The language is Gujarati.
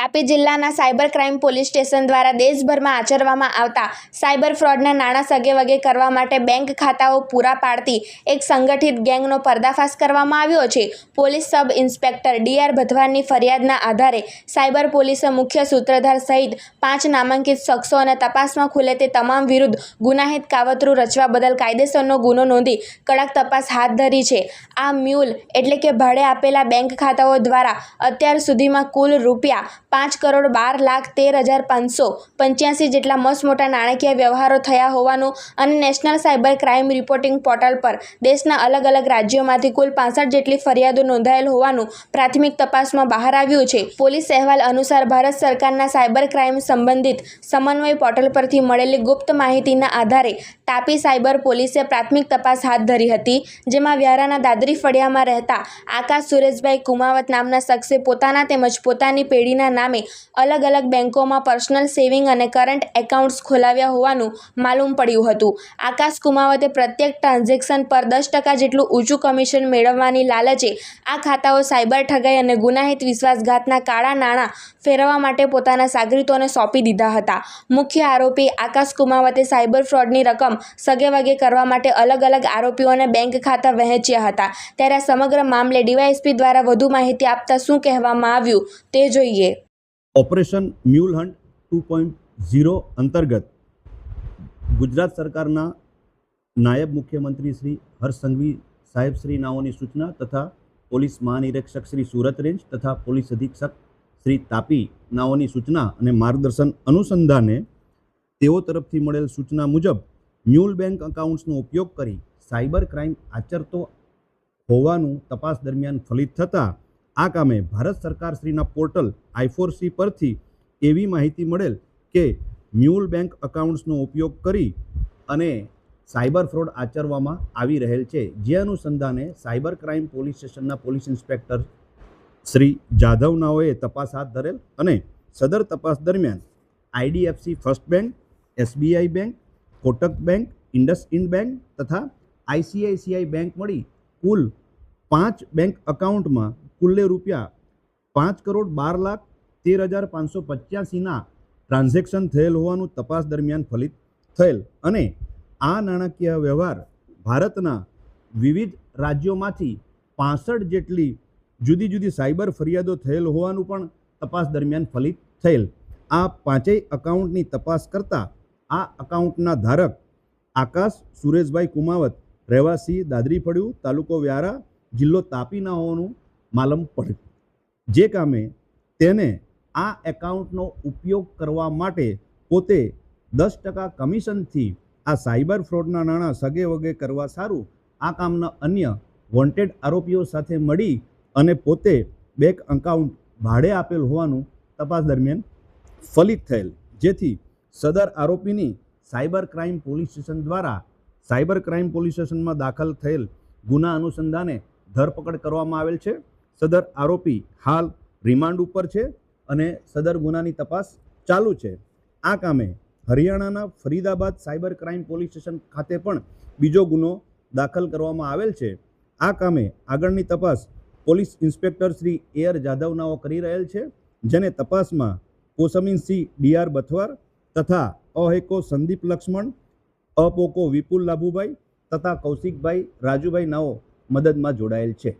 તાપી જિલ્લાના સાયબર ક્રાઇમ પોલીસ સ્ટેશન દ્વારા દેશભરમાં આચરવામાં આવતા સાયબર ફ્રોડના નાણાં સગેવગે કરવા માટે બેંક ખાતાઓ પૂરા પાડતી એક સંગઠિત ગેંગનો પર્દાફાશ કરવામાં આવ્યો છે। Police sub inspector ડી.આર. ભથવારની ફરિયાદના આધારે સાયબર પોલીસે મુખ્ય સૂત્રધાર સહિત 5 નામાંકિત શખ્સો અને તપાસમાં ખુલે તે તમામ વિરુદ્ધ ગુનાહિત કાવતરું રચવા બદલ કાયદેસરનો ગુનો નોંધી કડક તપાસ હાથ ધરી છે। આ મ્યુલ એટલે કે ભાડે આપેલા બેંક ખાતાઓ દ્વારા અત્યાર સુધીમાં કુલ ₹5,12,13,585 જેટલા મસમોટા નાણાકીય વ્યવહારો થયા હોવાનું અને national cyber crime reporting portal પર દેશના અલગ અલગ રાજ્યોમાંથી કુલ 65 જેટલી ફરિયાદો નોંધાયેલ હોવાનું પ્રાથમિક તપાસમાં બહાર આવ્યું છે। પોલીસ અહેવાલ અનુસાર ભારત સરકારના સાયબર ક્રાઇમ સંબંધિત સમન્વય પોર્ટલ પરથી મળેલી ગુપ્ત માહિતીના આધારે તાપી સાયબર પોલીસે પ્રાથમિક તપાસ હાથ ધરી હતી, જેમાં વ્યારાના દાદરી ફળિયામાં રહેતા આકાશ સુરેશભાઈ કુમાવત નામના શખ્સે પોતાના તેમજ પોતાની પેઢીના નામે અલગ અલગ બેંકોમાં પર્સનલ સેવિંગ અને કરંટ એકાઉન્ટ્સ ખોલાવ્યા હોવાનું માલુમ પડ્યું હતું। આકાશ કુમાવતે પ્રત્યેક ટ્રાન્ઝેક્શન પર 10% જેટલું ઊંચું કમિશન મેળવવાની લાલચે આ ખાતાઓ સાયબર ઠગાઈ અને ગુનાહિત વિશ્વાસઘાતના કાળા નાણાં ફેરવવા માટે પોતાના સાગરીતોને સોંપી દીધા હતા। મુખ્ય આરોપી આકાશ કુમાવતે સાયબર ફ્રોડની રકમ સગેવગે કરવા માટે અલગ અલગ આરોપીઓને બેંક ખાતા વહેંચ્યા હતા। ત્યારે આ સમગ્ર મામલે ડીવાયએસપી દ્વારા વધુ માહિતી આપતા શું કહેવામાં આવ્યું તે જોઈએ। ઓપરેશન મ્યુલ હન્ટ 2.0 અંતર્ગત ગુજરાત સરકારના નાયબ મુખ્યમંત્રી શ્રી હર્ષ સંઘવી સાહેબ શ્રી નાઓની સૂચના તથા પોલીસ મહાનિરીક્ષક શ્રી સુરત રેન્જ તથા પોલીસ અધિક્ષક શ્રી તાપી નાઓની સૂચના અને માર્ગદર્શન અનુસંધાને તેઓ તરફથી મળેલ સૂચના મુજબ મ્યુલ બેંક એકાઉન્ટ્સનો ઉપયોગ કરી સાયબર ક્રાઇમ આચરતો હોવાનું તપાસ દરમિયાન ફલિત થતાં આ કામે ભારત સરકારશ્રીના પોર્ટલ I4C પરથી એવી માહિતી મળેલ કે મ્યુલ બેંક એકાઉન્ટ્સનો ઉપયોગ કરી અને સાયબર ફ્રોડ આચરવામાં આવી રહેલ છે। જે અનુસંધાને સાયબર ક્રાઇમ પોલીસ સ્ટેશનના પોલીસ ઇન્સ્પેક્ટર શ્રી જાધવ નાઓએ તપાસ હાથ ધરેલ અને સદર તપાસ દરમિયાન IDFC first bank, SBI bank, Kotak bank, IndusInd bank તથા ICICI બેંક મળી કુલ 5 બેંક એકાઉન્ટમાં કુલ્લે ₹5,12,13,585ના ટ્રાન્ઝેક્શન થયેલ હોવાનું તપાસ દરમિયાન ફલિત થયેલ અને આ નાણાકીય વ્યવહાર ભારતના વિવિધ રાજ્યોમાંથી 65 જેટલી જુદી જુદી સાયબર ફરિયાદો થયેલ હોવાનું પણ તપાસ દરમિયાન ફલિત થયેલ। આ 5 એકાઉન્ટની તપાસ કરતા આ એકાઉન્ટના ધારક આકાશ સુરેશભાઈ કુમાવત રહેવાસી દાદરી ફળિયું, તાલુકો વ્યારા, જિલ્લો તાપીના હોવાનું માલમ પડ્યું। જે કામે તેને આ એકાઉન્ટનો ઉપયોગ કરવા માટે પોતે 10% કમિશનથી આ સાયબર ફ્રોડના નાણાં સગેવગે કરવા સારું આ કામના અન્ય વોન્ટેડ આરોપીઓ સાથે મળી અને પોતે બેંક એકાઉન્ટ ભાડે આપેલ હોવાનું તપાસ દરમિયાન ફલિત થયેલ। જેથી સદર આરોપીની સાયબર ક્રાઇમ પોલીસ સ્ટેશન દ્વારા સાયબર ક્રાઇમ પોલીસ સ્ટેશનમાં દાખલ થયેલ ગુના અનુસંધાને ધરપકડ કરવામાં આવેલ છે। સદર આરોપી હાલ રિમાન્ડ ઉપર છે અને સદર ગુનાની તપાસ ચાલુ છે। આ કામે હરિયાણાના Faridabad cyber crime police station ખાતે પણ બીજો ગુનો દાખલ કરવામાં આવેલ છે। આ કામે આગળની તપાસ police inspector Shri A.R. Jadhav નાઓ કરી રહેલ છે, જેને તપાસમાં કોસમીનસિંહ D.R. બથવાર તથા અહેકો સંદીપ લક્ષ્મણ, અપોકો વિપુલ લાભુભાઈ તથા કૌશિકભાઈ રાજુભાઈ નાઓ મદદમાં જોડાયેલ છે।